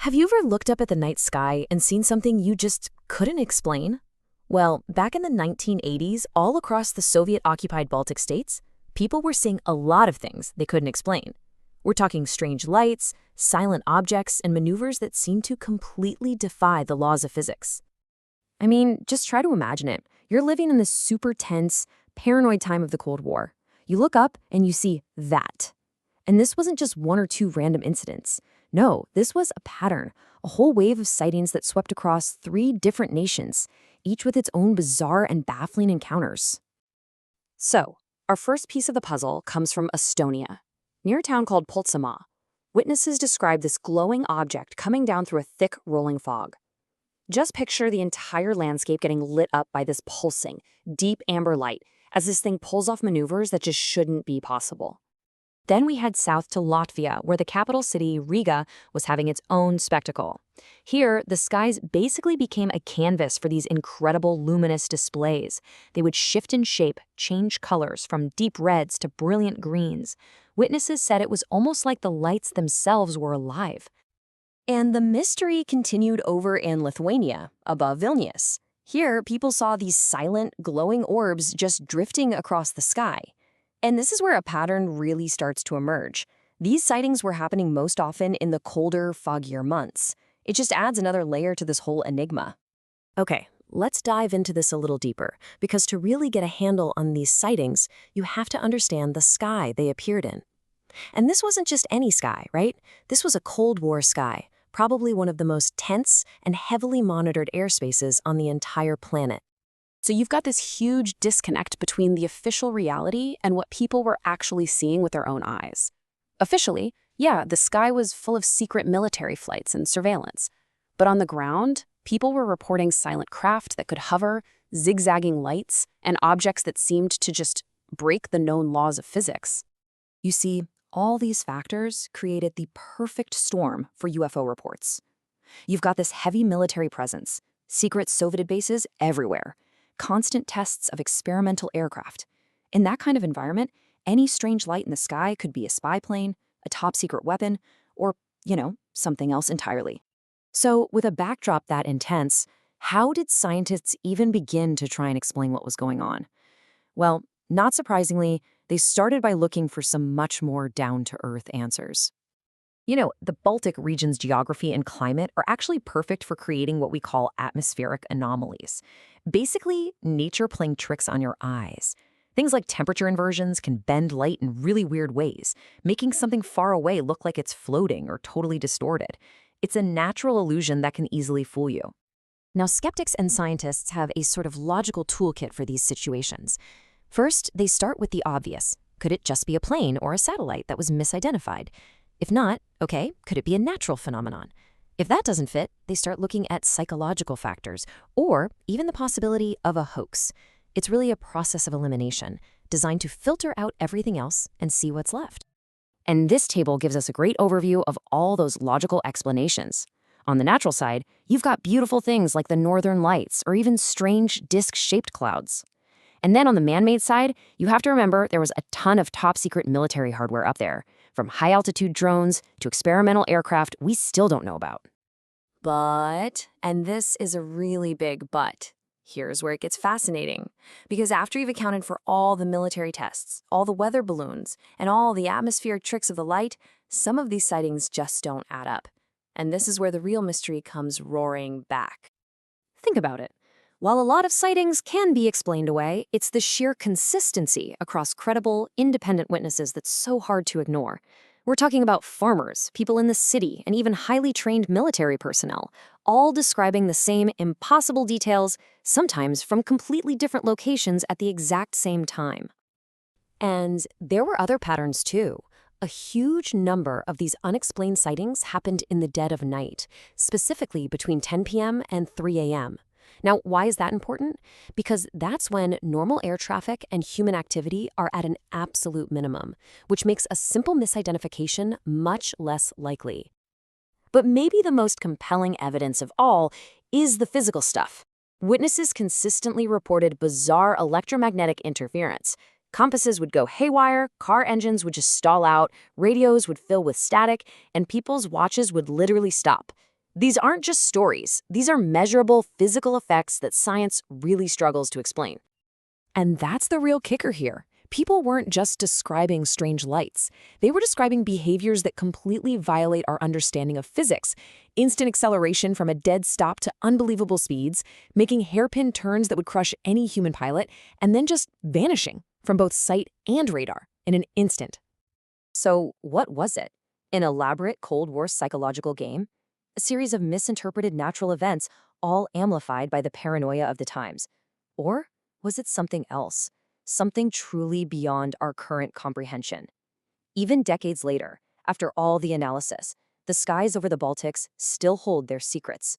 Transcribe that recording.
Have you ever looked up at the night sky and seen something you just couldn't explain? Well, back in the 1980s, all across the Soviet-occupied Baltic states, people were seeing a lot of things they couldn't explain. We're talking strange lights, silent objects, and maneuvers that seem to completely defy the laws of physics. I mean, just try to imagine it. You're living in this super tense, paranoid time of the Cold War. You look up and you see that. And this wasn't just one or two random incidents. No, this was a pattern, a whole wave of sightings that swept across 3 different nations, each with its own bizarre and baffling encounters. So, our first piece of the puzzle comes from Estonia. Near a town called Põltsamaa, witnesses describe this glowing object coming down through a thick, rolling fog. Just picture the entire landscape getting lit up by this pulsing, deep amber light as this thing pulls off maneuvers that just shouldn't be possible. Then we head south to Latvia, where the capital city, Riga, was having its own spectacle. Here, the skies basically became a canvas for these incredible luminous displays. They would shift in shape, change colors from deep reds to brilliant greens. Witnesses said it was almost like the lights themselves were alive. And the mystery continued over in Lithuania, above Vilnius. Here, people saw these silent, glowing orbs just drifting across the sky. And this is where a pattern really starts to emerge. These sightings were happening most often in the colder, foggier months. It just adds another layer to this whole enigma. Okay, let's dive into this a little deeper, because to really get a handle on these sightings, you have to understand the sky they appeared in. And this wasn't just any sky, right? This was a Cold War sky, probably one of the most tense and heavily monitored airspaces on the entire planet. So you've got this huge disconnect between the official reality and what people were actually seeing with their own eyes. Officially, yeah, the sky was full of secret military flights and surveillance. But on the ground, people were reporting silent craft that could hover, zigzagging lights, and objects that seemed to just break the known laws of physics. You see, all these factors created the perfect storm for UFO reports. You've got this heavy military presence, secret Soviet bases everywhere, constant tests of experimental aircraft. In that kind of environment, any strange light in the sky could be a spy plane, a top-secret weapon, or, something else entirely. So, with a backdrop that intense, how did scientists even begin to try and explain what was going on? Well, not surprisingly, they started by looking for some much more down-to-earth answers. The Baltic region's geography and climate are actually perfect for creating what we call atmospheric anomalies. Basically, nature playing tricks on your eyes. Things like temperature inversions can bend light in really weird ways, making something far away look like it's floating or totally distorted. It's a natural illusion that can easily fool you. Now, skeptics and scientists have a sort of logical toolkit for these situations. First, they start with the obvious. Could it just be a plane or a satellite that was misidentified? If not, okay, could it be a natural phenomenon? If that doesn't fit, they start looking at psychological factors, or even the possibility of a hoax. It's really a process of elimination, designed to filter out everything else and see what's left. And this table gives us a great overview of all those logical explanations. On the natural side, you've got beautiful things like the northern lights or even strange disc-shaped clouds. And then on the man-made side, you have to remember there was a ton of top-secret military hardware up there, from high-altitude drones to experimental aircraft we still don't know about. But, and this is a really big but, here's where it gets fascinating. Because after you've accounted for all the military tests, all the weather balloons, and all the atmospheric tricks of the light, some of these sightings just don't add up. And this is where the real mystery comes roaring back. Think about it. While a lot of sightings can be explained away, it's the sheer consistency across credible, independent witnesses that's so hard to ignore. We're talking about farmers, people in the city, and even highly trained military personnel, all describing the same impossible details, sometimes from completely different locations at the exact same time. And there were other patterns too. A huge number of these unexplained sightings happened in the dead of night, specifically between 10 p.m. and 3 a.m. Now, why is that important? Because that's when normal air traffic and human activity are at an absolute minimum, which makes a simple misidentification much less likely. But maybe the most compelling evidence of all is the physical stuff. Witnesses consistently reported bizarre electromagnetic interference. Compasses would go haywire, car engines would just stall out, radios would fill with static, and people's watches would literally stop. These aren't just stories. These are measurable physical effects that science really struggles to explain. And that's the real kicker here. People weren't just describing strange lights. They were describing behaviors that completely violate our understanding of physics. Instant acceleration from a dead stop to unbelievable speeds, making hairpin turns that would crush any human pilot, and then just vanishing from both sight and radar in an instant. So what was it? An elaborate Cold War psychological game? A series of misinterpreted natural events, all amplified by the paranoia of the times? Or was it something else? Something truly beyond our current comprehension? Even decades later, after all the analysis, the skies over the Baltics still hold their secrets.